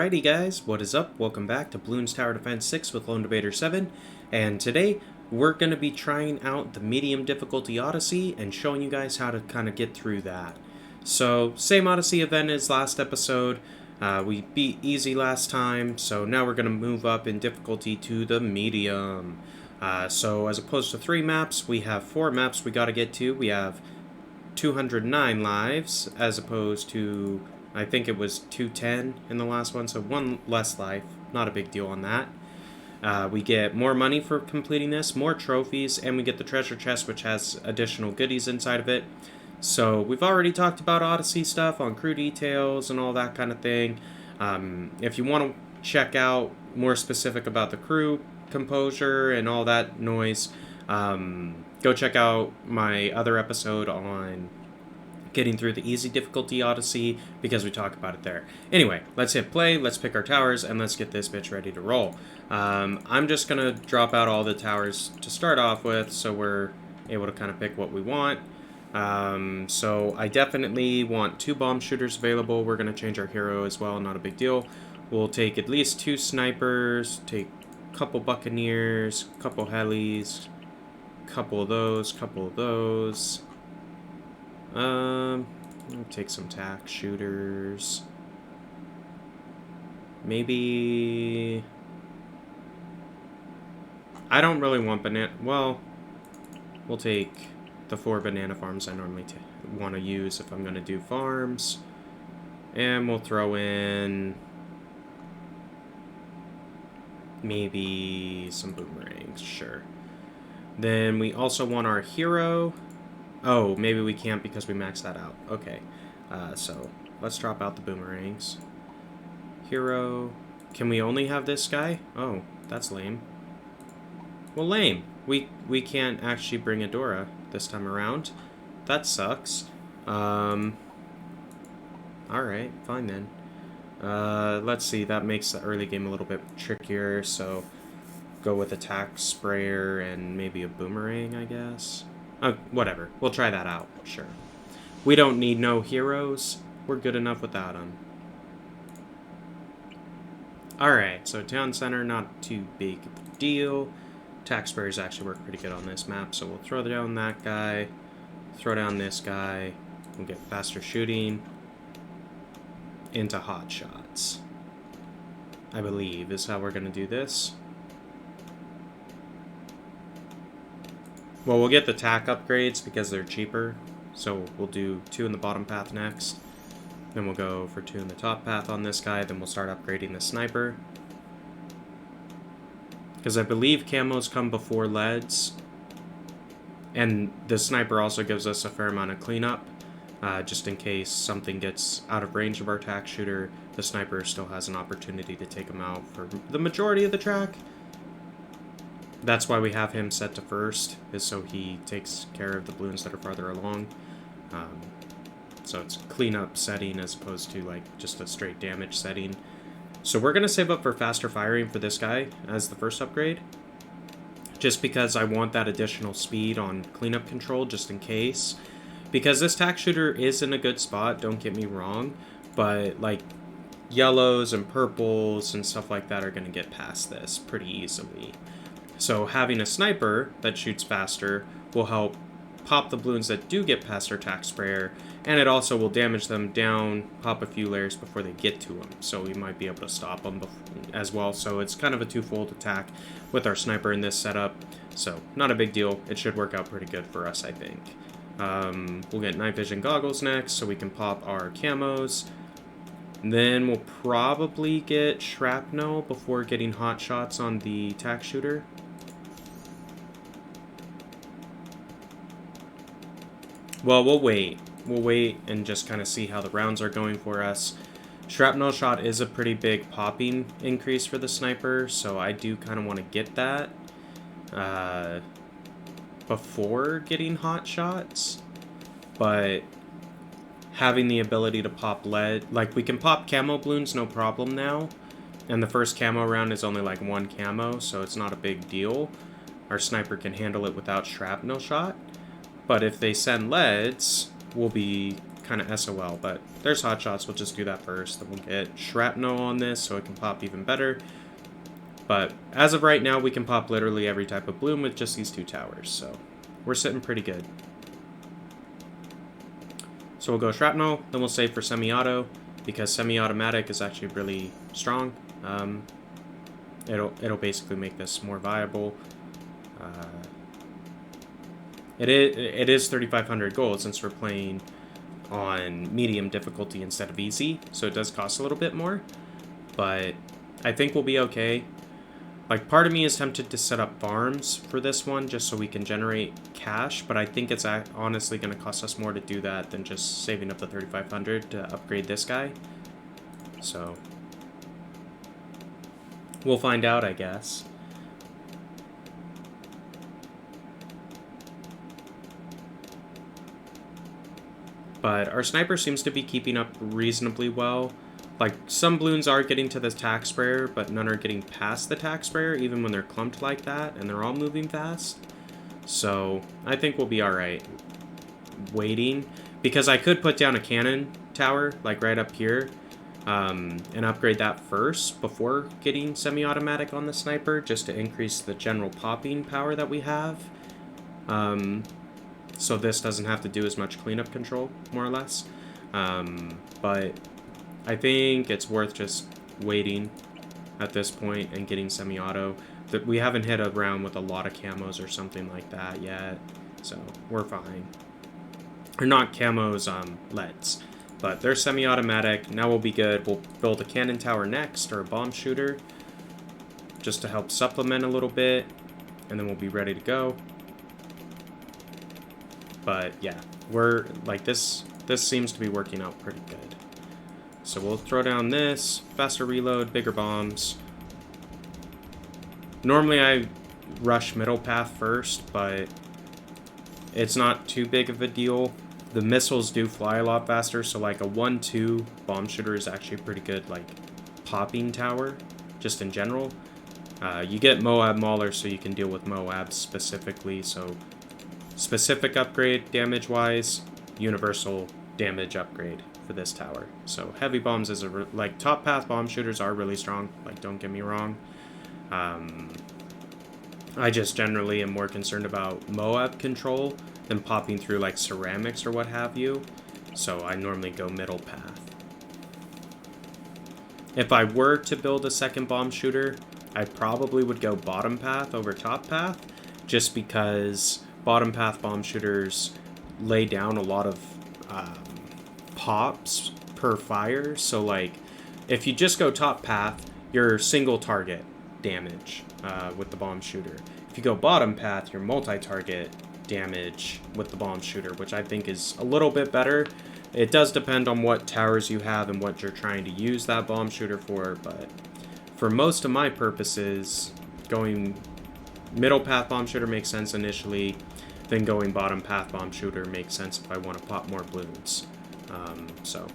Alrighty guys, what is up? Welcome back to Bloons Tower Defense 6 with Lone Debater 7, and today we're going to be trying out the medium difficulty Odyssey and showing you guys how to kind of get through that. So, same Odyssey event as last episode. We beat easy last time, so now we're going to move up in difficulty to the medium. So as opposed to 3 maps, we have 4 maps we got to get to. We have 209 lives as opposed to, I think it was 210 in the last one, so 1 less life. Not a big deal on that. We get more money for completing this, more trophies, and we get the treasure chest, which has additional goodies inside of it. So we've already talked about Odyssey stuff on crew details and all that kind of thing. If you want to check out more specific about the crew composure and all that noise, go check out my other episode on getting through the easy difficulty Odyssey, because we talk about it there. Anyway, let's hit play, let's pick our towers, and let's get this bitch ready to roll. I'm just going to drop out all the towers to start off with, so we're able to kind of pick what we want. So I definitely want 2 bomb shooters available. We're going to change our hero as well, not a big deal. We'll take at least 2 snipers, take a couple buccaneers, couple helis, couple of those. I'll take some tac shooters. Maybe... I don't really want banana... Well, we'll take the 4 banana farms I normally want to use if I'm going to do farms. And we'll throw in... maybe some boomerangs, sure. Then we also want our hero... Oh, maybe we can't because we maxed that out. Okay, so let's drop out the boomerangs. Hero. Can we only have this guy? Oh, that's lame. Well, lame. We can't actually bring Adora this time around. That sucks. Alright, fine then. Let's see, that makes the early game a little bit trickier, so go with attack sprayer and maybe a boomerang, I guess. Whatever. We'll try that out. Sure. We don't need no heroes. We're good enough without them. Alright, so town center, not too big of a deal. Attack sprayers actually work pretty good on this map, so we'll throw down that guy. Throw down this guy. We'll get faster shooting. Into hot shots, I believe, is how we're going to do this. Well, we'll get the tac upgrades because they're cheaper. So we'll do 2 in the bottom path next. Then we'll go for 2 in the top path on this guy. Then we'll start upgrading the sniper. Because I believe camos come before leads. And the sniper also gives us a fair amount of cleanup. Just in case something gets out of range of our tac shooter, the sniper still has an opportunity to take him out for the majority of the track. That's why we have him set to first, is so he takes care of the balloons that are farther along. So it's cleanup setting as opposed to like just a straight damage setting. So we're going to save up for faster firing for this guy as the first upgrade. Just because I want that additional speed on cleanup control just in case. Because this tac shooter is in a good spot, don't get me wrong. But like yellows and purples and stuff like that are going to get past this pretty easily. So having a sniper that shoots faster will help pop the balloons that do get past our tac sprayer, and it also will damage them down, pop a few layers before they get to them. So we might be able to stop them as well. So it's kind of a twofold attack with our sniper in this setup. So not a big deal. It should work out pretty good for us, I think. We'll get night vision goggles next so we can pop our camos. Then we'll probably get shrapnel before getting hot shots on the tac shooter. Well, we'll wait. We'll wait and just kind of see how the rounds are going for us. Shrapnel shot is a pretty big popping increase for the sniper, so I do kind of want to get that before getting hot shots. But having the ability to pop lead, like we can pop camo balloons no problem now, and the first camo round is only like 1 camo, so it's not a big deal. Our sniper can handle it without shrapnel shot. But if they send leads, we'll be kind of SOL, but there's hot shots. We'll just do that first. Then we'll get shrapnel on this so it can pop even better. But as of right now, we can pop literally every type of bloom with just these 2 towers, so we're sitting pretty good. So we'll go shrapnel, then we'll save for semi-auto, because semi-automatic is actually really strong. It'll basically make this more viable. It is 3,500 gold since we're playing on medium difficulty instead of easy, so it does cost a little bit more, but I think we'll be okay. Like, part of me is tempted to set up farms for this one just so we can generate cash, but I think it's honestly going to cost us more to do that than just saving up the 3,500 to upgrade this guy. So we'll find out, I guess. But our sniper seems to be keeping up reasonably well. Like, some balloons are getting to the tack sprayer, but none are getting past the tack sprayer, even when they're clumped like that, and they're all moving fast. So I think we'll be alright waiting, because I could put down a cannon tower, like right up here, and upgrade that first before getting semi-automatic on the sniper, just to increase the general popping power that we have. So this doesn't have to do as much cleanup control, more or less. But I think it's worth just waiting at this point and getting semi-auto. We haven't hit a round with a lot of camos or something like that yet, so we're fine. Or not camos, LEDs. But they're semi-automatic. Now we'll be good. We'll build a cannon tower next, or a bomb shooter, just to help supplement a little bit, and then we'll be ready to go. But yeah, we're like this seems to be working out pretty good. So we'll throw down this, faster reload, bigger bombs. Normally I rush middle path first, but it's not too big of a deal. The missiles do fly a lot faster, so like a 1-2 bomb shooter is actually pretty good, like popping tower, just in general. You get Moab Mauler so you can deal with Moab specifically, so specific upgrade damage-wise, universal damage upgrade for this tower. So heavy bombs is like top path bomb shooters are really strong, like don't get me wrong. I just generally am more concerned about Moab control than popping through like ceramics or what have you. So I normally go middle path. If I were to build a second bomb shooter, I probably would go bottom path over top path, just because bottom path bomb shooters lay down a lot of pops per fire. So like, if you just go top path, you're single target damage with the bomb shooter. If you go bottom path, you're multi-target damage with the bomb shooter, which I think is a little bit better. It does depend on what towers you have and what you're trying to use that bomb shooter for, but for most of my purposes, going middle path bomb shooter makes sense initially, then going bottom path bomb shooter makes sense if I want to pop more balloons. So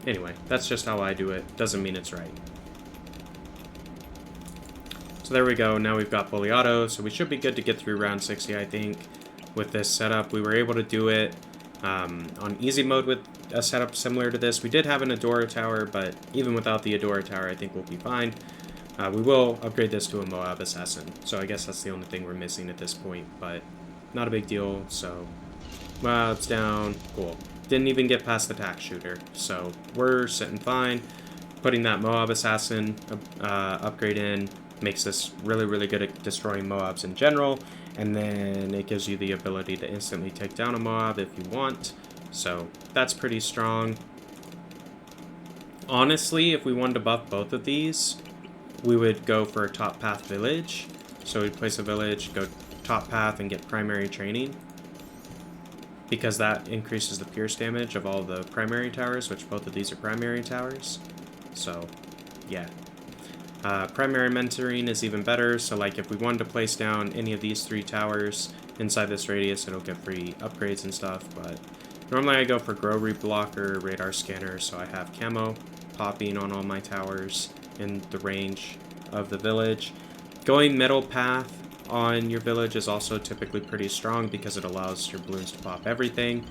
anyway, that's just how I do it. Doesn't mean it's right. So there we go. Now we've got fully auto, so we should be good to get through round 60, I think. With this setup, we were able to do it on easy mode with a setup similar to this. We did have an Adora tower, but even without the Adora tower, I think we'll be fine. We will upgrade this to a Moab Assassin, so I guess that's the only thing we're missing at this point, but not a big deal. So Moab's down, cool. Didn't even get past the tack shooter, so we're sitting fine. Putting that Moab Assassin upgrade in makes this really, really good at destroying Moabs in general, and then it gives you the ability to instantly take down a Moab if you want, so that's pretty strong. Honestly, if we wanted to buff both of these, we would go for a top path village. So we'd place a village, go top path, and get primary training, because that increases the pierce damage of all the primary towers, which both of these are primary towers. So yeah, primary mentoring is even better. So like, if we wanted to place down any of these 3 towers inside this radius, it'll get free upgrades and stuff. But normally I go for grow reblocker, radar scanner, so I have camo popping on all my towers in the range of the village. Going middle path on your village is also typically pretty strong because it allows your balloons to pop everything.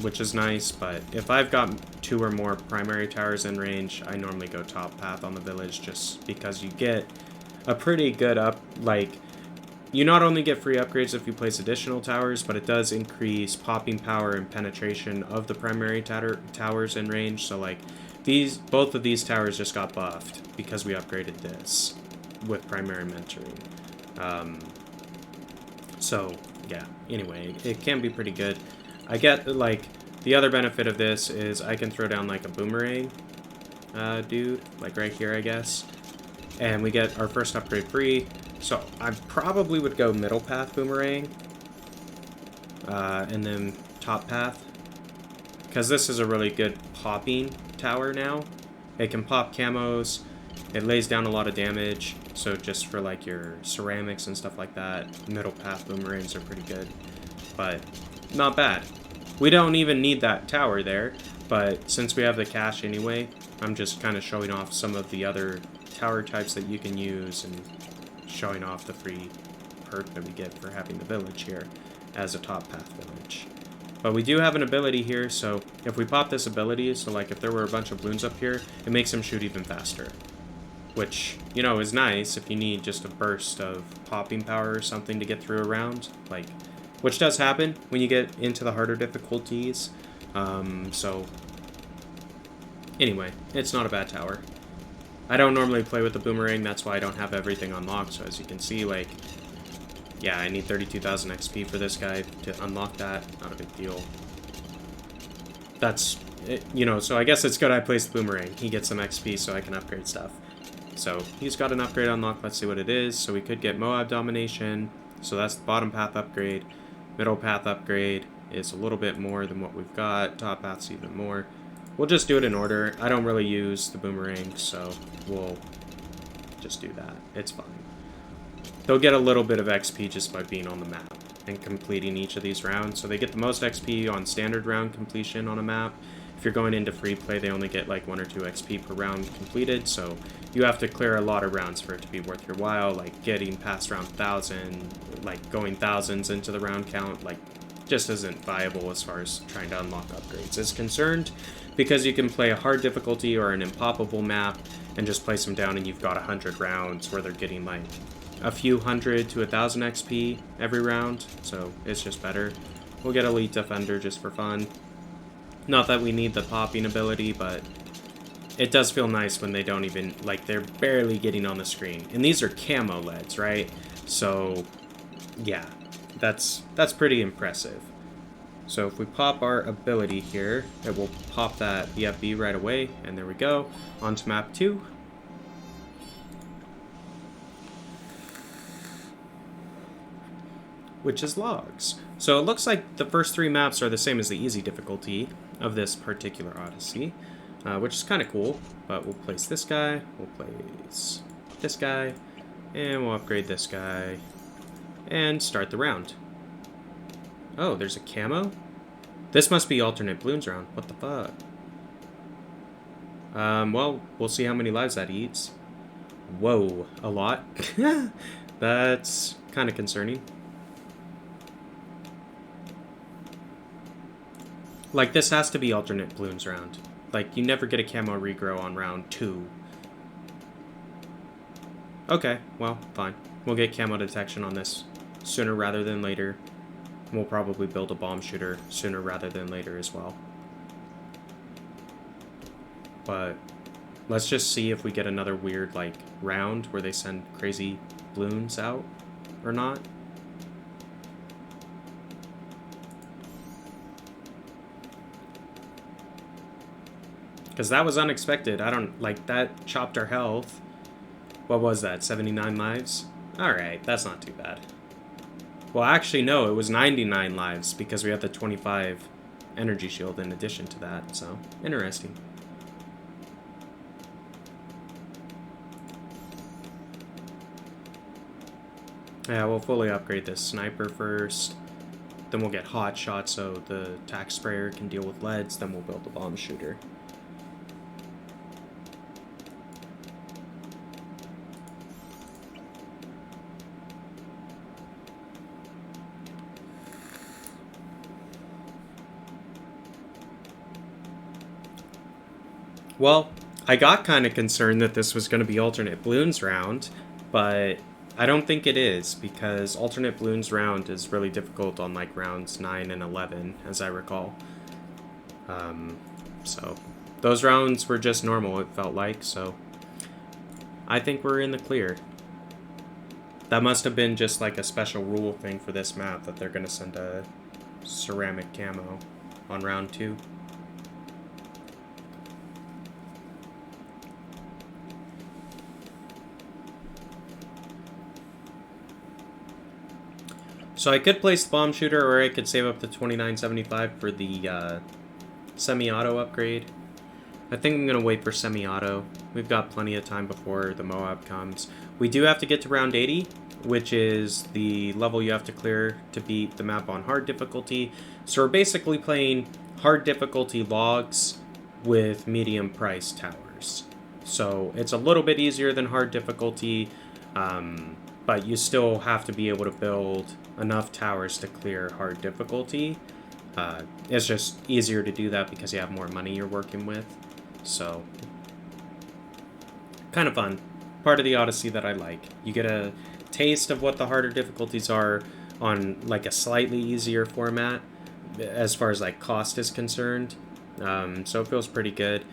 which is nice, but if I've got 2 or more primary towers in range, I normally go top path on the village just because you get a pretty good you not only get free upgrades if you place additional towers, but it does increase popping power and penetration of the primary towers in range. So like both of these towers just got buffed because we upgraded this with primary mentoring. So yeah, anyway, it can be pretty good. I get like the other benefit of this is I can throw down like a boomerang dude, like right here I guess, and we get our first upgrade free. So I probably would go middle path boomerang and then top path, because this is a really good popping tower now. It can pop camos, it lays down a lot of damage, so just for like your ceramics and stuff like that, middle path boomerangs are pretty good, but not bad. We don't even need that tower there, but since we have the cash anyway, I'm just kind of showing off some of the other tower types that you can use and showing off the free perk that we get for having the village here as a top path village. But we do have an ability here, so if we pop this ability, so like if there were a bunch of balloons up here, it makes them shoot even faster. Which, you know, is nice if you need just a burst of popping power or something to get through a round. Like, which does happen when you get into the harder difficulties. So, anyway, it's not a bad tower. I don't normally play with the boomerang, that's why I don't have everything unlocked. So as you can see, like, yeah, I need 32,000 XP for this guy to unlock that. Not a big deal. That's, you know, so I guess it's good I placed the boomerang. He gets some XP so I can upgrade stuff. So he's got an upgrade unlocked. Let's see what it is. So we could get Moab Domination. So that's the bottom path upgrade. Middle path upgrade is a little bit more than what we've got. Top path's even more. We'll just do it in order. I don't really use the boomerang, so we'll just do that. It's fine. They'll get a little bit of XP just by being on the map and completing each of these rounds. So they get the most XP on standard round completion on a map. If you're going into free play, they only get like 1 or 2 XP per round completed, so you have to clear a lot of rounds for it to be worth your while, like getting past round 1,000, like going thousands into the round count, like just isn't viable as far as trying to unlock upgrades is concerned, because you can play a hard difficulty or an impoppable map and just place them down and you've got 100 rounds where they're getting like a few hundred to 1,000 XP every round, so it's just better. We'll get Elite Defender just for fun. Not that we need the popping ability, but it does feel nice when they don't even, like, they're barely getting on the screen. And these are camo LEDs, right? So, yeah, that's pretty impressive. So if we pop our ability here, it will pop that BFB right away, and there we go. On to map 2. Which is logs. So it looks like the first 3 maps are the same as the easy difficulty of this particular Odyssey, which is kind of cool. But we'll place this guy, we'll place this guy, and we'll upgrade this guy, and start the round. Oh, there's a camo? This must be alternate balloons round. What the fuck? Well, we'll see how many lives that eats. Whoa, a lot? That's kind of concerning. Like, this has to be alternate balloons round. Like, you never get a camo regrow on round 2. Okay, well, fine. We'll get camo detection on this sooner rather than later. We'll probably build a bomb shooter sooner rather than later as well. But let's just see if we get another weird, like, round where they send crazy balloons out or not. Because that was unexpected. I don't, like, that chopped our health. What was that, 79 lives? Alright, that's not too bad. Well, actually, no, it was 99 lives because we had the 25 energy shield in addition to that, so interesting. Yeah, we'll fully upgrade this sniper first. Then we'll get hot shot so the tac sprayer can deal with leads. Then we'll build the bomb shooter. Well, I got kind of concerned that this was going to be alternate balloons round, but I don't think it is, because alternate balloons round is really difficult on like rounds 9 and 11, as I recall. So those rounds were just normal, it felt like, so I think we're in the clear. That must have been just like a special rule thing for this map, that they're going to send a ceramic camo on round 2. So I could place the bomb shooter, or I could save up to $29.75 for the semi-auto upgrade. I think I'm going to wait for semi-auto. We've got plenty of time before the Moab comes. We do have to get to round 80, which is the level you have to clear to beat the map on hard difficulty. So we're basically playing hard difficulty logs with medium price towers. So it's a little bit easier than hard difficulty, but you still have to be able to build enough towers to clear hard difficulty. It's just easier to do that because you have more money you're working with. So, kind of fun. Part of the Odyssey that I like. You get a taste of what the harder difficulties are on like a slightly easier format as far as like cost is concerned. So it feels pretty good.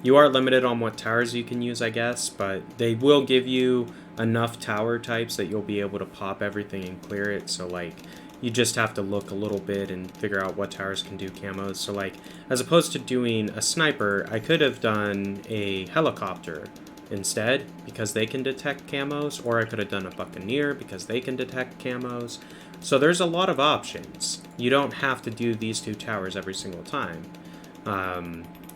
You are limited on what towers you can use, I guess, but they will give you enough tower types that you'll be able to pop everything and clear it. So like, you just have to look a little bit and figure out what towers can do camos. So like, as opposed to doing a sniper, I could have done a helicopter instead because they can detect camos, or I could have done a buccaneer because they can detect camos. So there's a lot of options. You don't have to do these 2 towers every single time.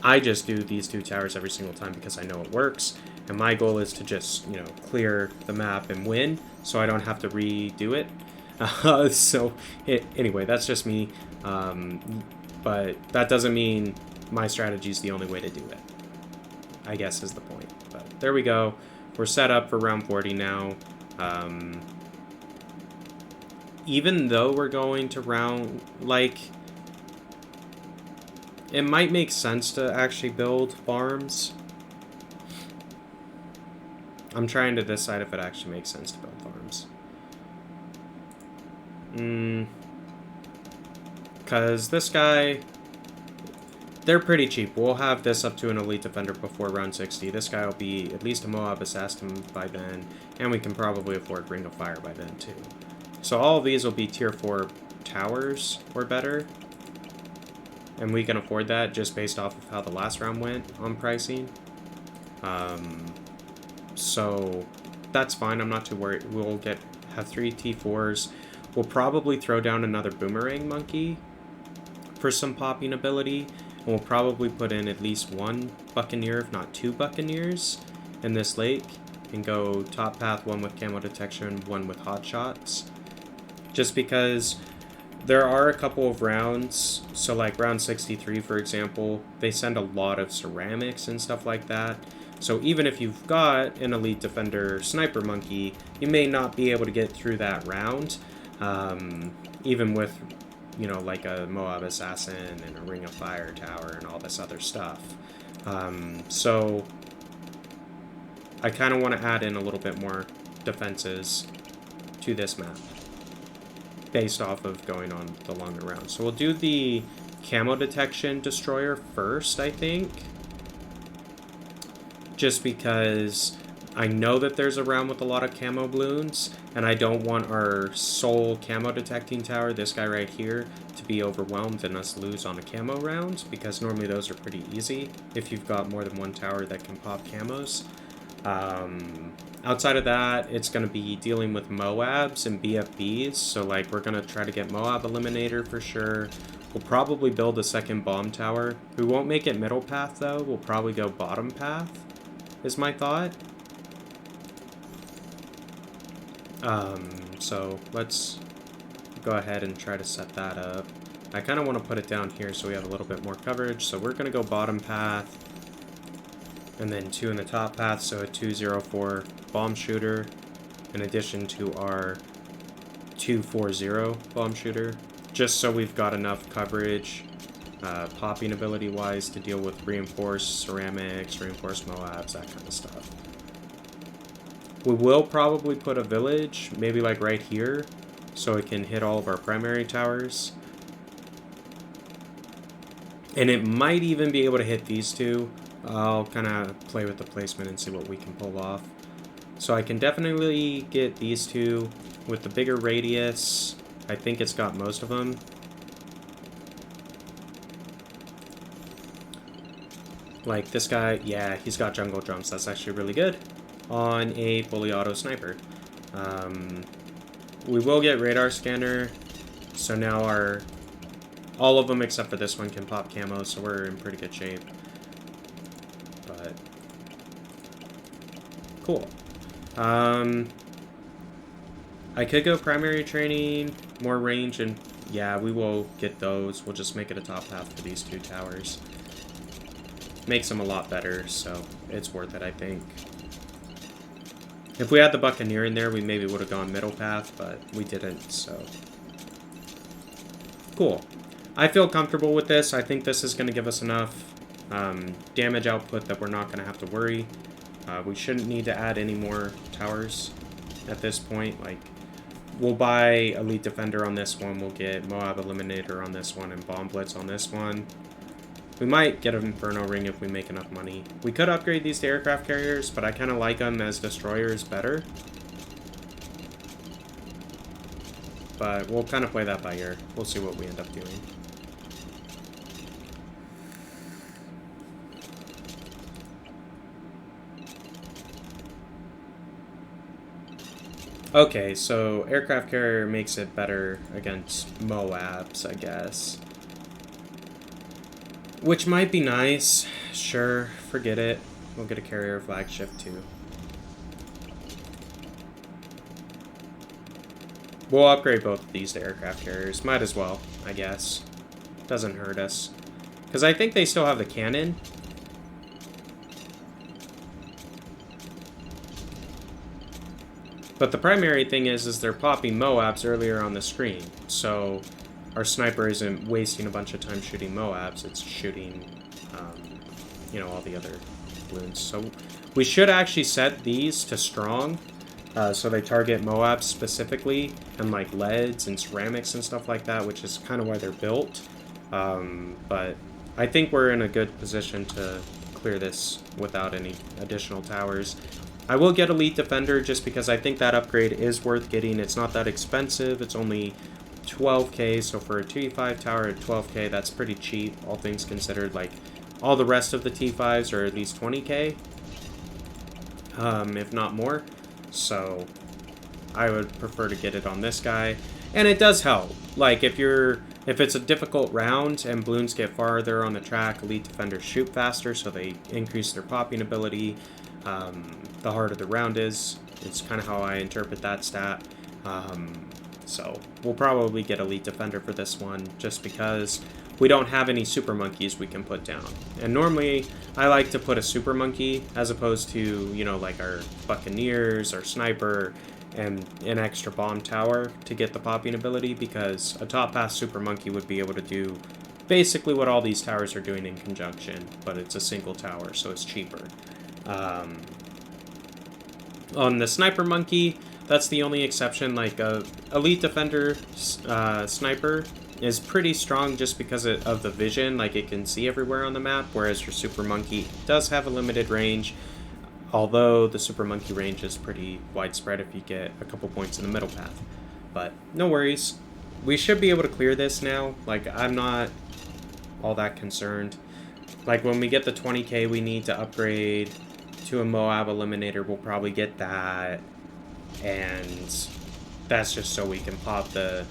I just do these 2 towers every single time because I know it works, and my goal is to just, clear the map and win, so I don't have to redo it. Anyway, that's just me, but that doesn't mean my strategy is the only way to do it, I guess is the point. But there we go. We're set up for round 40 now. Even though we're going to round, like, it might make sense to actually build farms. I'm trying to decide if it actually makes sense to build farms. Because this guy, they're pretty cheap. We'll have this up to an elite defender before round 60. This guy will be at least a Moab assassin by then, and we can probably afford Ring of Fire by then too. So all of these will be tier 4 towers or better, and we can afford that just based off of how the last round went on pricing. So that's fine. I'm not too worried. We'll have 3 T4s. We'll probably throw down another boomerang monkey for some popping ability, and we'll probably put in at least 1 buccaneer, if not 2 buccaneers, in this lake, and go top path, 1 with camo detection, 1 with hot shots. Just because there are a couple of rounds, so like round 63, for example, they send a lot of ceramics and stuff like that. So even if you've got an elite defender sniper monkey, you may not be able to get through that round, even with, like a Moab assassin and a Ring of Fire tower and all this other stuff. So I kind of want to add in a little bit more defenses to this map based off of going on the longer round. So we'll do the camo detection destroyer first, I think. Just because I know that there's a round with a lot of camo balloons, and I don't want our sole camo detecting tower, this guy right here, to be overwhelmed and us lose on a camo round, because normally those are pretty easy if you've got more than 1 tower that can pop camos. Outside of that, it's going to be dealing with Moabs and BFBs, so like we're going to try to get Moab Eliminator for sure. We'll probably build a second bomb tower. We won't make it middle path though, we'll probably go bottom path, is my thought. So let's go ahead and try to set that up. I kind of want to put it down here so we have a little bit more coverage, so we're going to go bottom path, and then 2 in the top path, so a 204 bomb shooter, in addition to our 240 bomb shooter, just so we've got enough coverage popping ability wise to deal with reinforced ceramics, reinforced Moabs, that kind of stuff. We will probably put a village, maybe like right here, so it can hit all of our primary towers. And it might even be able to hit these two. I'll kind of play with the placement and see what we can pull off. So I can definitely get these two with the bigger radius. I think it's got most of them. Like this guy, yeah, he's got jungle jumps. That's actually really good on a fully auto sniper. We will get radar scanner. So now all of them except for this one can pop camo, so we're in pretty good shape. But cool. I could go primary training, more range, and yeah, we will get those. We'll just make it a top path for these two towers. Makes them a lot better, so it's worth it, I think. If we had the Buccaneer in there, we maybe would have gone middle path, but we didn't, so. Cool. I feel comfortable with this. I think this is going to give us enough damage output that we're not going to have to worry. We shouldn't need to add any more towers at this point. Like, we'll buy Elite Defender on this one. We'll get Moab Eliminator on this one and Bomb Blitz on this one. We might get an Inferno Ring if we make enough money. We could upgrade these to aircraft carriers, but I kind of like them as destroyers better. But we'll kind of play that by ear. We'll see what we end up doing. Okay, so aircraft carrier makes it better against Moabs, I guess. Which might be nice. Sure, forget it. We'll get a carrier flagship too. We'll upgrade both of these to aircraft carriers. Might as well, I guess. Doesn't hurt us. Because I think they still have the cannon. But the primary thing is they're popping Moabs earlier on the screen. So our sniper isn't wasting a bunch of time shooting Moabs. It's shooting, you know, all the other balloons. So we should actually set these to strong. So they target Moabs specifically, and like leads and ceramics and stuff like that, which is kind of why they're built. But I think we're in a good position to clear this without any additional towers. I will get Elite Defender just because I think that upgrade is worth getting. It's not that expensive. It's only 12k, so for a T5 tower at 12k, that's pretty cheap, all things considered. Like, all the rest of the T5s are at least 20k, if not more. So I would prefer to get it on this guy. And it does help. Like, if it's a difficult round and balloons get farther on the track, Elite Defenders shoot faster, so they increase their popping ability. The harder the round is. It's kind of how I interpret that stat. So we'll probably get Elite Defender for this one, just because we don't have any Super Monkeys we can put down. And normally, I like to put a Super Monkey, as opposed to, you know, like our Buccaneers, or Sniper, and an extra Bomb Tower to get the popping ability, because a top pass Super Monkey would be able to do basically what all these towers are doing in conjunction, but it's a single tower, so it's cheaper. On the Sniper Monkey, that's the only exception. Like, Elite Defender Sniper is pretty strong just because of the vision. Like, it can see everywhere on the map, whereas your Super Monkey does have a limited range, although the Super Monkey range is pretty widespread if you get a couple points in the middle path. But no worries. We should be able to clear this now. Like, I'm not all that concerned. Like, when we get the 20k we need to upgrade to a Moab Eliminator, we'll probably get that. And that's just so we can pop the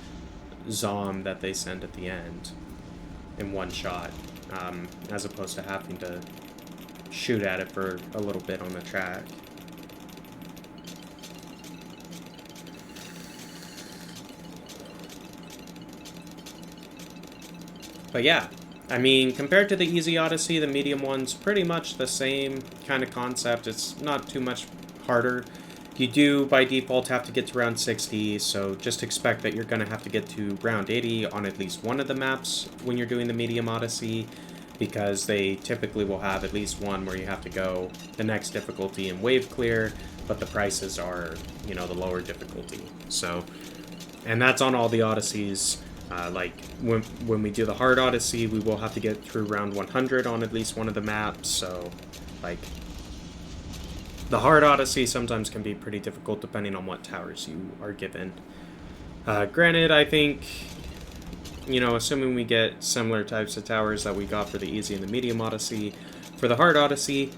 Zom that they send at the end in one shot, as opposed to having to shoot at it for a little bit on the track. But yeah, I mean, compared to the easy Odyssey, the medium one's pretty much the same kind of concept. It's not too much harder. You do, by default, have to get to round 60, so just expect that you're going to have to get to round 80 on at least one of the maps when you're doing the Medium Odyssey, because they typically will have at least one where you have to go the next difficulty in Wave Clear, but the prices are, you know, the lower difficulty. So, and that's on all the Odysseys. Like, when we do the Hard Odyssey, we will have to get through round 100 on at least one of the maps, so, like, the Hard Odyssey sometimes can be pretty difficult depending on what towers you are given. Granted, I think, you know, assuming we get similar types of towers that we got for the Easy and the Medium Odyssey, for the Hard Odyssey,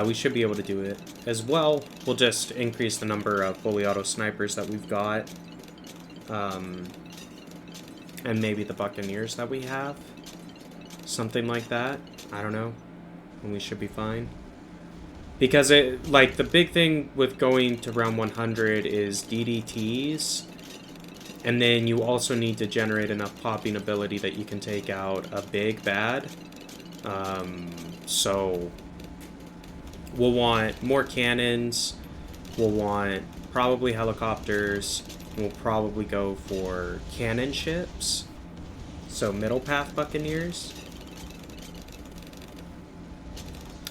we should be able to do it. As well, we'll just increase the number of fully auto snipers that we've got. And maybe the Buccaneers that we have. Something like that. I don't know. And we should be fine. Because, like, the big thing with going to round 100 is DDTs, and then you also need to generate enough popping ability that you can take out a big bad. So, we'll want more cannons, we'll want probably helicopters, we'll probably go for cannon ships, so middle path Buccaneers.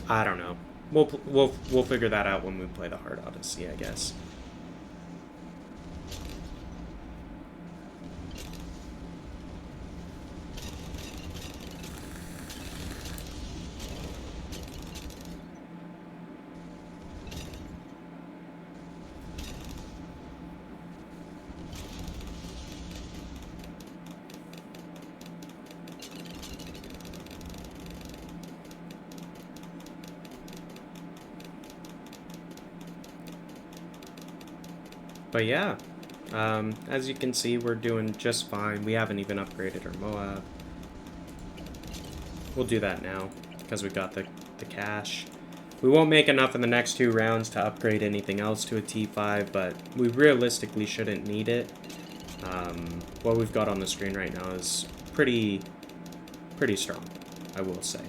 I don't know. We'll figure that out when we play the Hard Odyssey, I guess. But yeah, as you can see, we're doing just fine. We haven't even upgraded our Moab. We'll do that now, because we got the cash. We won't make enough in the next 2 rounds to upgrade anything else to a T5, but we realistically shouldn't need it. What we've got on the screen right now is pretty strong, I will say.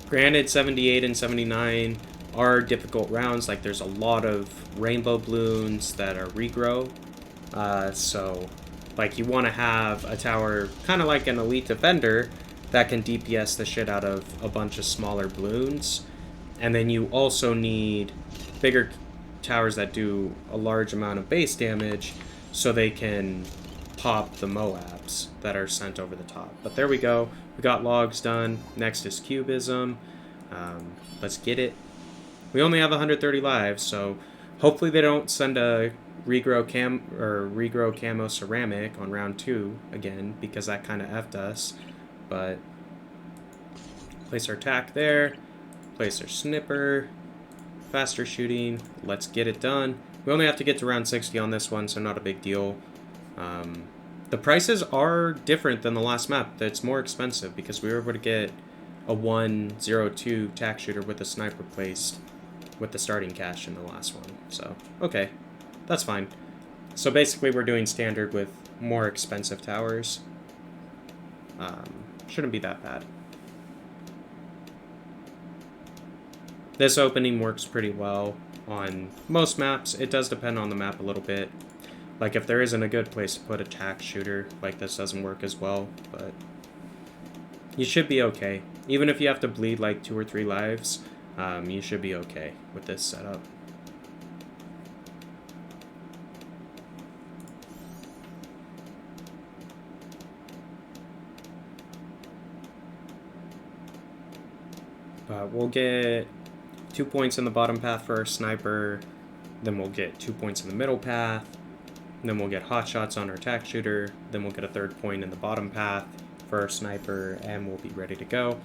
Granted, 78 and 79 are difficult rounds. Like, there's a lot of rainbow balloons that are regrow. So, like, you want to have a tower kind of like an elite defender that can DPS the shit out of a bunch of smaller balloons. And then you also need bigger towers that do a large amount of base damage so they can pop the Moabs that are sent over the top. But there we go. We got logs done. Next is cubism. Let's get it. We only have 130 lives, so hopefully they don't send a regrow camo ceramic on round 2 again, because that kind of effed us. But place our tack there. Place our snipper. Faster shooting. Let's get it done. We only have to get to round 60 on this one, so not a big deal. The prices are different than the last map. It's more expensive because we were able to get a 102 tack shooter with a sniper placed with the starting cash in the last one. So, okay. That's fine. So basically we're doing standard with more expensive towers. Shouldn't be that bad. This opening works pretty well on most maps. It does depend on the map a little bit. Like, if there isn't a good place to put a tack shooter, like, this doesn't work as well, but you should be okay. Even if you have to bleed, like, 2 or 3 lives, you should be okay with this setup. We'll get 2 points in the bottom path for our sniper, then we'll get 2 points in the middle path, then we'll get hot shots on our tack shooter, then we'll get a 3rd point in the bottom path for our sniper, and we'll be ready to go.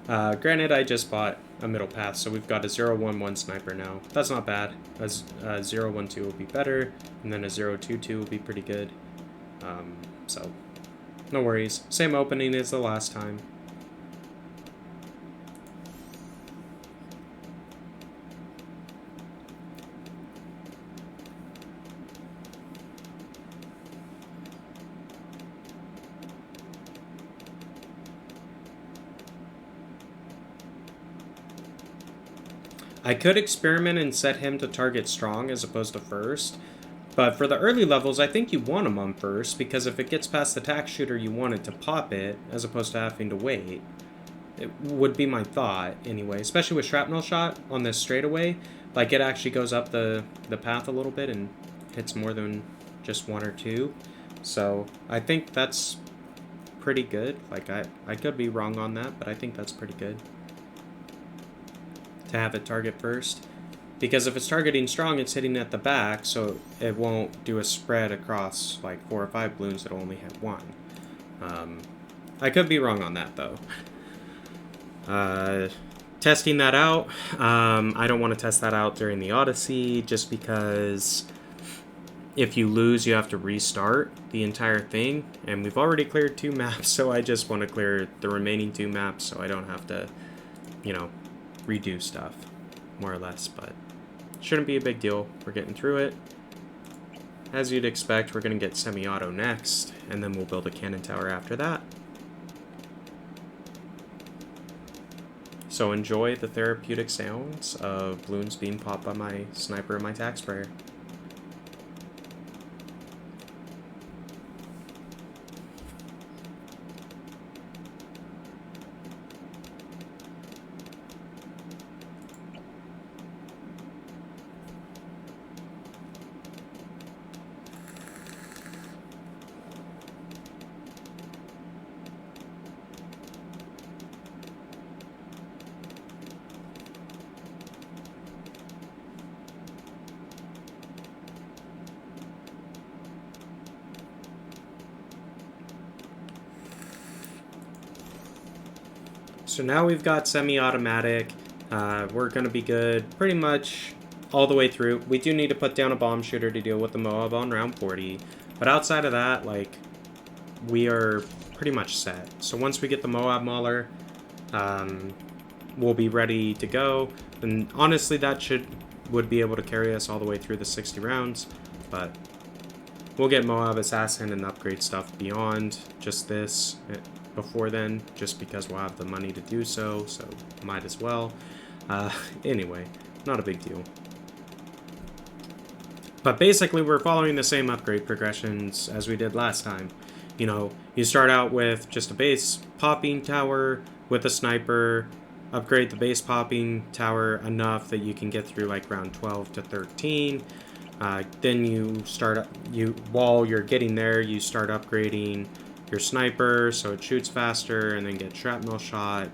Granted, I just bought a middle path, so we've got a 0-1-1 sniper now. That's not bad. A 0-1-2 will be better, and then a 0-2-2 will be pretty good. So, no worries. Same opening as the last time. I could experiment and set him to target strong as opposed to first, but for the early levels, I think you want him on first, because if it gets past the tack shooter, you want it to pop it, as opposed to having to wait. It would be my thought, anyway, especially with shrapnel shot on this straightaway. Like, it actually goes up the path a little bit and hits more than just one or two. So, I think that's pretty good. Like, I could be wrong on that, but I think that's pretty good to have it target first. Because if it's targeting strong, it's hitting at the back, so it won't do a spread across like 4 or 5 balloons. It'll only hit one. I could be wrong on that, though. Testing that out. I don't want to test that out during the Odyssey, just because if you lose, you have to restart the entire thing. And we've already cleared 2 maps, so I just want to clear the remaining 2 maps so I don't have to, you know, redo stuff, more or less. But shouldn't be a big deal. We're getting through it. As you'd expect, we're going to get semi-auto next, and then we'll build a cannon tower after that. So enjoy the therapeutic sounds of balloons being popped by my sniper and my tack sprayer. So now we've got semi-automatic. We're going to be good pretty much all the way through. We do need to put down a bomb shooter to deal with the Moab on round 40. But outside of that, like, we are pretty much set. So once we get the Moab Mauler, we'll be ready to go. And honestly, that would be able to carry us all the way through the 60 rounds. But we'll get Moab Assassin and upgrade stuff beyond just this before then, just because we'll have the money to do so, so might as well. Anyway, not a big deal. But basically, we're following the same upgrade progressions as we did last time. You know, you start out with just a base popping tower with a sniper, upgrade the base popping tower enough that you can get through like round 12 to 13. Then while you're getting there, you start upgrading your sniper so it shoots faster, and then get shrapnel shot.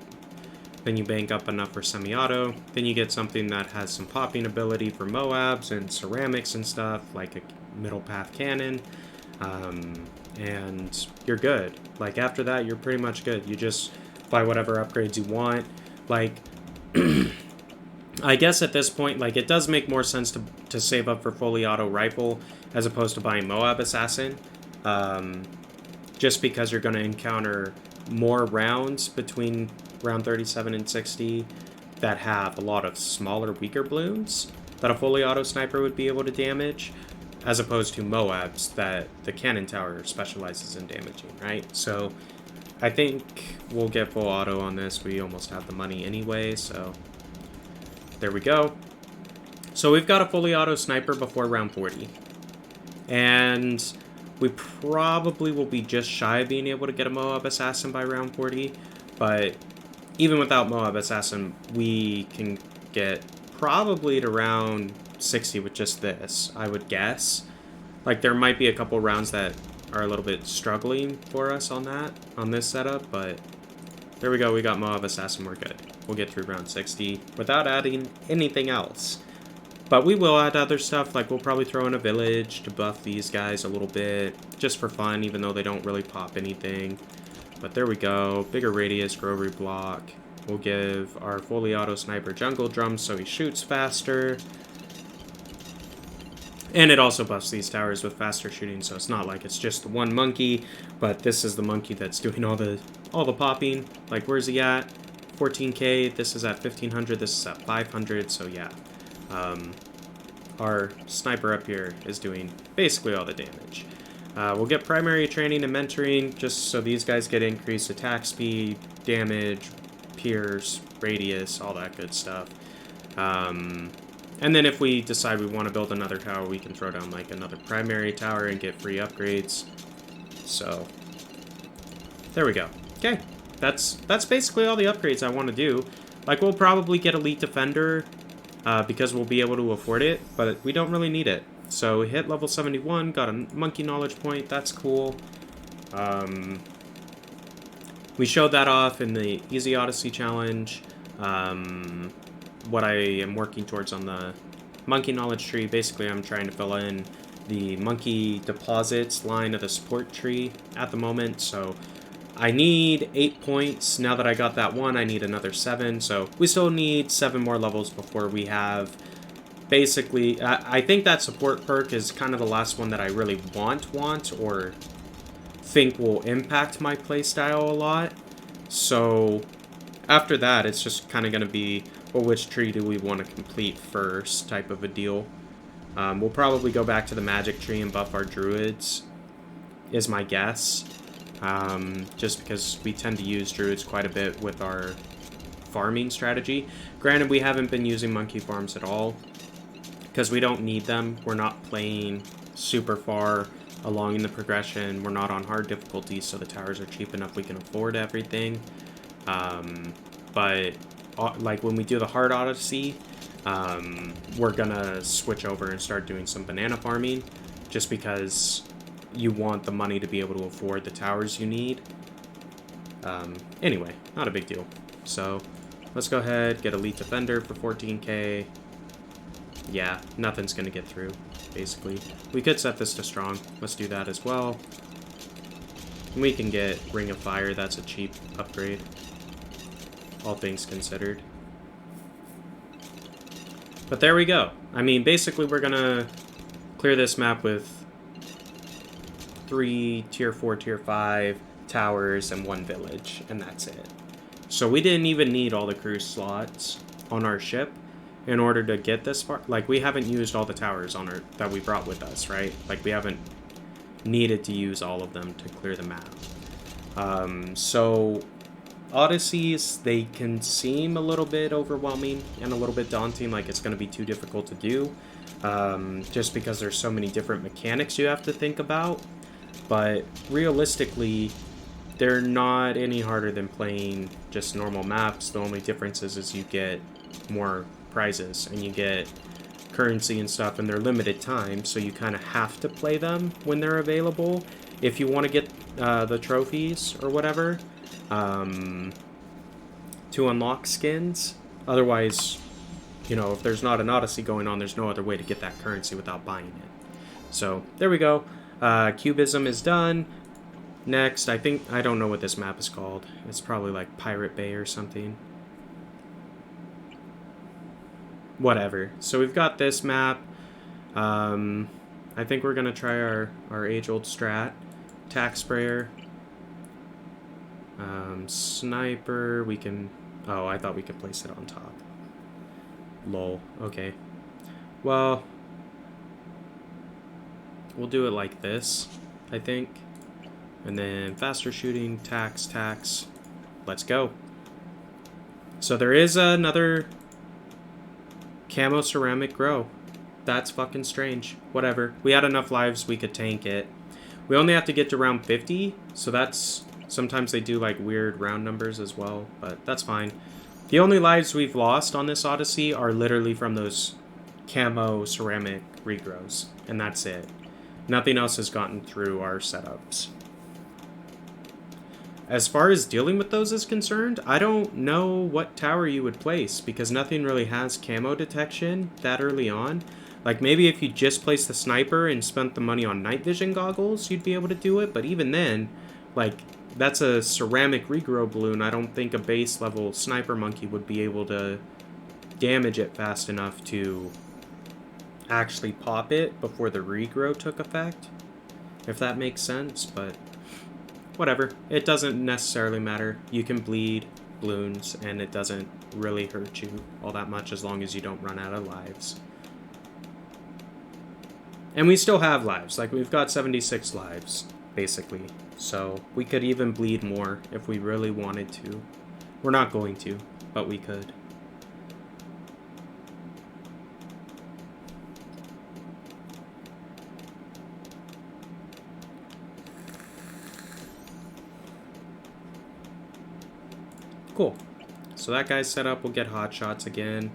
Then you bank up enough for semi-auto. Then you get something that has some popping ability for Moabs and ceramics and stuff, like a middle path cannon. And you're good. Like, after that, you're pretty much good. You just buy whatever upgrades you want. Like, I guess at this point, like, it does make more sense to save up for fully auto rifle as opposed to buying Moab Assassin. Just because you're going to encounter more rounds between round 37 and 60 that have a lot of smaller, weaker balloons that a fully auto sniper would be able to damage, as opposed to Moabs that the cannon tower specializes in damaging, right? So I think we'll get full auto on this. We almost have the money anyway, so there we go. So we've got a fully auto sniper before round 40. And we probably will be just shy of being able to get a Moab Assassin by round 40. But even without Moab Assassin, we can get probably to round 60 with just this, I would guess. Like, there might be a couple rounds that are a little bit struggling for us on this setup, but there we go. We got Moab Assassin. We're good. We'll get through round 60 without adding anything else. But we will add other stuff, like we'll probably throw in a village to buff these guys a little bit, just for fun, even though they don't really pop anything. But there we go. Bigger radius, rotary block. We'll give our fully auto sniper jungle drum so he shoots faster. And it also buffs these towers with faster shooting, so it's not like it's just the one monkey, but this is the monkey that's doing all the popping. Like, where's he at? 14k, this is at 1500, this is at 500, so yeah. Our sniper up here is doing basically all the damage. We'll get primary training and mentoring just so these guys get increased attack speed, damage, pierce, radius, all that good stuff. And then if we decide we want to build another tower, we can throw down like another primary tower and get free upgrades. So there we go. Okay, that's basically all the upgrades I want to do. Like, we'll probably get Elite Defender because we'll be able to afford it, but we don't really need it. So we hit level 71, got a monkey knowledge point. That's cool. We showed that off in the Easy Odyssey challenge. What I am working towards on the monkey knowledge tree, basically I'm trying to fill in the monkey deposits line of the support tree at the moment. So I need 8 points. Now that I got that one, I need another 7. So we still need 7 more levels before we have basically... I think that support perk is kind of the last one that I really want or think will impact my playstyle a lot. So after that, it's just kind of going to be, well, which tree do we want to complete first type of a deal. We'll probably go back to the magic tree and buff our druids, is my guess. Just because we tend to use druids quite a bit with our farming strategy. Granted, we haven't been using monkey farms at all because we don't need them. We're not playing super far along in the progression. We're not on hard difficulty, so the towers are cheap enough we can afford everything. But like when we do the hard Odyssey, we're gonna switch over and start doing some banana farming, just because you want the money to be able to afford the towers you need. Anyway, not a big deal. So let's go ahead, get Elite Defender for 14k. Yeah, nothing's gonna get through, basically. We could set this to strong. Let's do that as well. We can get Ring of Fire. That's a cheap upgrade, all things considered. But there we go. I mean, basically we're gonna clear this map with 3 tier 4, tier 5 towers and 1 village, and that's it. So we didn't even need all the crew slots on our ship in order to get this far. Like, we haven't used all the towers on our that we brought with us, right? Like, we haven't needed to use all of them to clear the map. So Odysseys, they can seem a little bit overwhelming and a little bit daunting, like it's going to be too difficult to do, just because there's so many different mechanics you have to think about. But realistically, they're not any harder than playing just normal maps. The only difference is you get more prizes and you get currency and stuff, and they're limited time, so you kind of have to play them when they're available if you want to get the trophies or whatever, to unlock skins. Otherwise, you know, if there's not an Odyssey going on, there's no other way to get that currency without buying it. So there we go. Cubism is done. Next, I don't know what this map is called. It's probably like Pirate Bay or something. Whatever. So we've got this map. I think we're gonna try our age-old strat. Tack sprayer. Sniper, we can... Oh, I thought we could place it on top. Lol. Okay. Well, we'll do it like this, I think. And then faster shooting, tax. Let's go. So there is another camo ceramic grow. That's fucking strange. Whatever. We had enough lives, we could tank it. We only have to get to round 50, so that's... Sometimes they do like weird round numbers as well, but that's fine. The only lives we've lost on this Odyssey are literally from those camo ceramic regrows, and that's it. Nothing else has gotten through our setups. As far as dealing with those is concerned, I don't know what tower you would place, because nothing really has camo detection that early on. Like, maybe if you just placed the sniper and spent the money on night vision goggles, you'd be able to do it, but even then, like, that's a ceramic regrow balloon. I don't think a base level sniper monkey would be able to damage it fast enough to actually pop it before the regrow took effect, if that makes sense. But whatever, it doesn't necessarily matter. You can bleed balloons and it doesn't really hurt you all that much as long as you don't run out of lives. And we still have lives. Like, we've got 76 lives basically, so we could even bleed more if we really wanted to. We're not going to, but we could. Cool. So that guy's set up. We'll get hot shots again.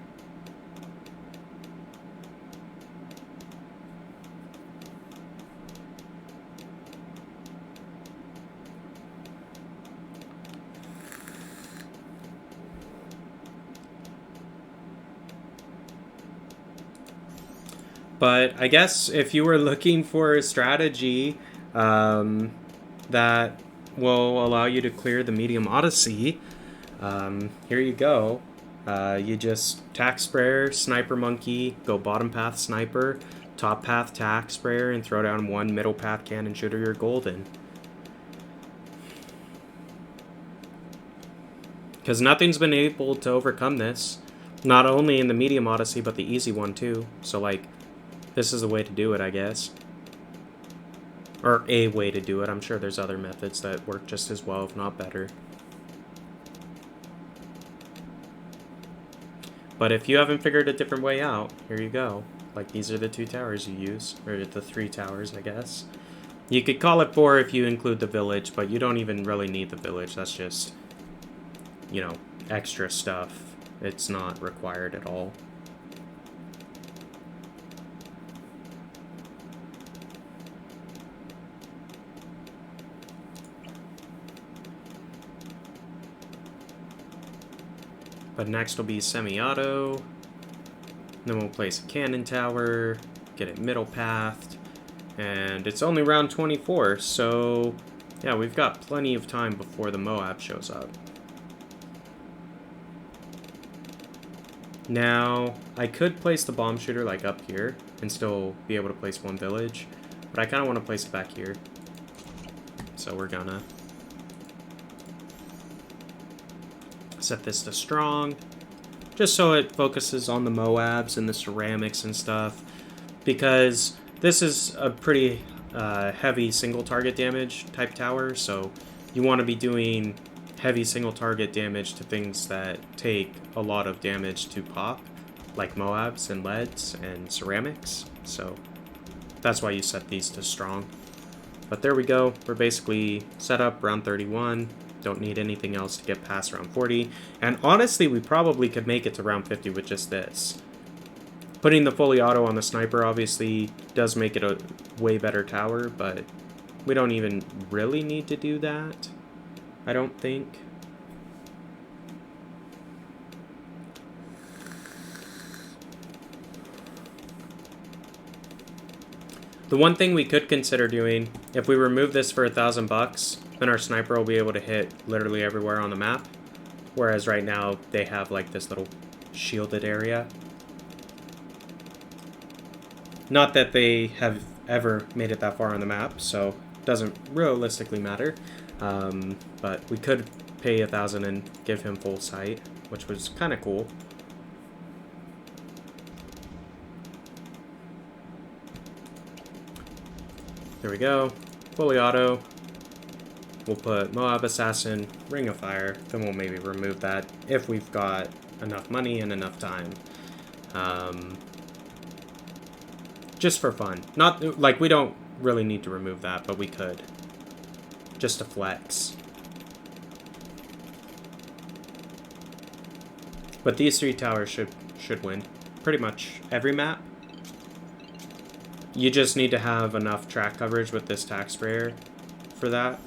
But I guess if you were looking for a strategy that will allow you to clear the medium Odyssey, here you go. You just tack sprayer, sniper monkey, go bottom path sniper, top path tack sprayer, and throw down one middle path cannon shooter, you're golden. Because nothing's been able to overcome this. Not only in the medium Odyssey, but the easy one too. So like, this is the way to do it, I guess. Or a way to do it. I'm sure there's other methods that work just as well, if not better. But if you haven't figured a different way out, here you go. Like, these are the 2 towers you use. Or the 3 towers, I guess. You could call it 4 if you include the village, but you don't even really need the village. That's just, you know, extra stuff. It's not required at all. But next will be semi-auto. Then we'll place a cannon tower, get it middle pathed, and it's only round 24, so yeah, we've got plenty of time before the Moab shows up. Now, I could place the bomb shooter like up here and still be able to place one village, but I kind of want to place it back here. So we're gonna set this to strong, just so it focuses on the Moabs and the ceramics and stuff, because this is a pretty heavy single target damage type tower, so you want to be doing heavy single target damage to things that take a lot of damage to pop, like Moabs and leads and ceramics, so that's why you set these to strong. But there we go, we're basically set up round 31. Don't need anything else to get past round 40. And honestly, we probably could make it to round 50 with just this. Putting the fully auto on the sniper obviously does make it a way better tower, but we don't even really need to do that, I don't think. The one thing we could consider doing, if we remove this for $1,000, then our sniper will be able to hit literally everywhere on the map. Whereas right now, they have like this little shielded area. Not that they have ever made it that far on the map, so it doesn't realistically matter. But we could pay $1,000 and give him full sight, which was kind of cool. There we go, fully auto. We'll put Moab Assassin, Ring of Fire, then we'll maybe remove that if we've got enough money and enough time. Just for fun. Not, like, we don't really need to remove that, but we could. Just to flex. But these 3 towers should win. Pretty much every map. You just need to have enough track coverage with this tack sprayer for that.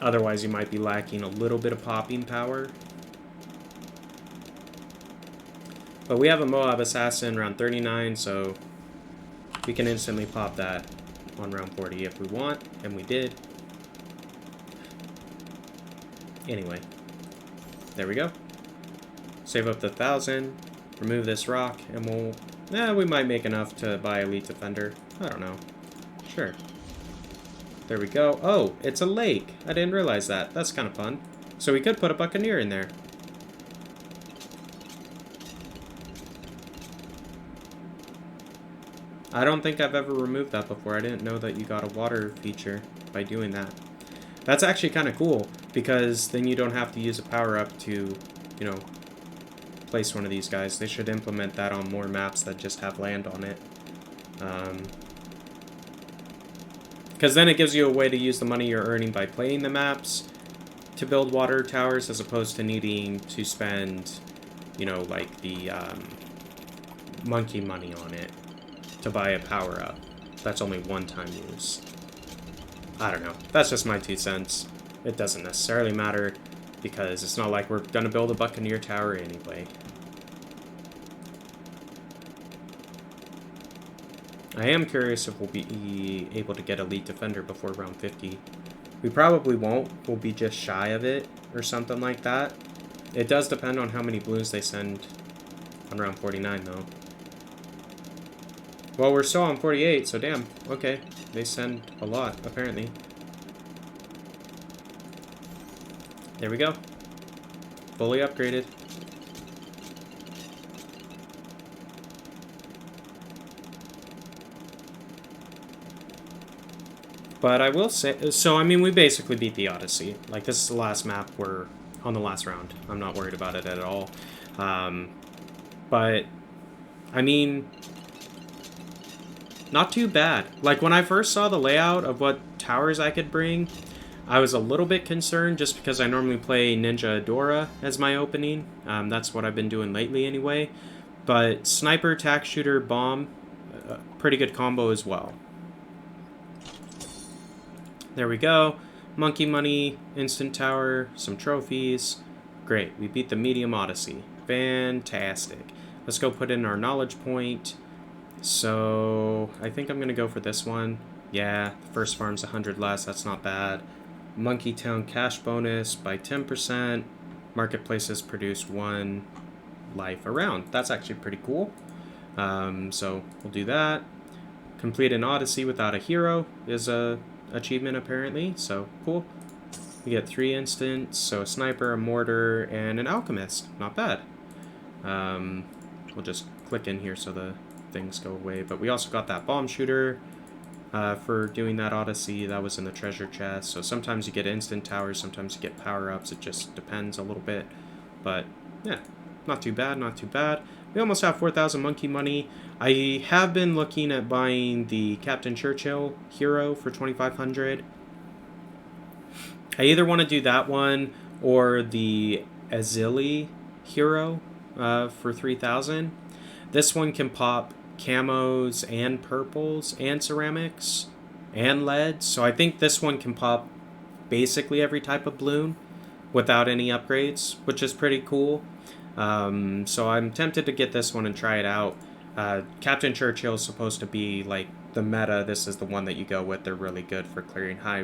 Otherwise, you might be lacking a little bit of popping power. But we have a Moab Assassin round 39, so we can instantly pop that on round 40 if we want, and we did. Anyway, there we go. Save up the 1,000, remove this rock, and we might make enough to buy Elite Defender. I don't know. Sure. There we go. Oh, it's a lake. I didn't realize that. That's kind of fun. So we could put a Buccaneer in there. I don't think I've ever removed that before. I didn't know that you got a water feature by doing that. That's actually kind of cool, because then you don't have to use a power-up to, you know, place one of these guys. They should implement that on more maps that just have land on it. Because then it gives you a way to use the money you're earning by playing the maps to build water towers as opposed to needing to spend, you know, like the monkey money on it to buy a power-up. That's only one-time use. I don't know. That's just my 2 cents. It doesn't necessarily matter because it's not like we're going to build a Buccaneer Tower anyway. I am curious if we'll be able to get Elite Defender before round 50. We probably won't. We'll be just shy of it or something like that. It does depend on how many balloons they send on round 49, though. Well, we're still on 48, so damn. Okay. They send a lot, apparently. There we go. Fully upgraded. But I will say, so I mean, we basically beat the Odyssey. Like, this is the last map. We're on the last round. I'm not worried about it at all. But, I mean, not too bad. Like, when I first saw the layout of what towers I could bring, I was a little bit concerned just because I normally play Ninja Adora as my opening. That's what I've been doing lately anyway. But Sniper, Tack Shooter, Bomb, pretty good combo as well. There we go. Monkey Money, Instant Tower, some trophies. Great. We beat the Medium Odyssey. Fantastic. Let's go put in our knowledge point. So, I think I'm going to go for this one. Yeah, first farm's 100 less. That's not bad. Monkey Town cash bonus by 10%. Marketplaces produce 1 life around. That's actually pretty cool. So, we'll do that. Complete an Odyssey without a hero is a achievement apparently, so cool. We get 3 instants, so a sniper, a mortar, and an alchemist. Not bad. We'll just click in here so the things go away, but we also got that bomb shooter for doing that Odyssey. That was in the treasure chest, so sometimes you get instant towers, sometimes you get power-ups. It just depends a little bit, but yeah, not too bad, not too bad. We almost have 4,000 monkey money. I have been looking at buying the Captain Churchill hero for 2,500. I either want to do that one or the Azili hero for 3,000. This one can pop camos and purples and ceramics and lead. So I think this one can pop basically every type of balloon without any upgrades, which is pretty cool. So I'm tempted to get this one and try it out. Captain Churchill is supposed to be like the meta. This is the one that you go with. They're really good for clearing high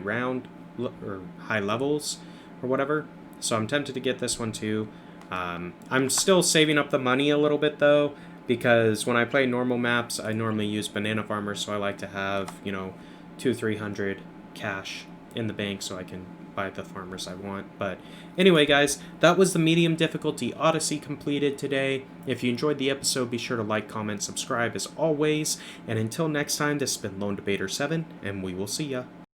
levels or whatever. So I'm tempted to get this one too. I'm still saving up the money a little bit though, because when I play normal maps, I normally use banana farmers. So I like to have, you know, 200-300 cash in the bank so I can buy the farmers I want. But anyway, guys, that was the medium difficulty Odyssey completed today. If you enjoyed the episode, be sure to like, comment, subscribe as always. And until next time, this has been Lone Debater 7, and we will see ya.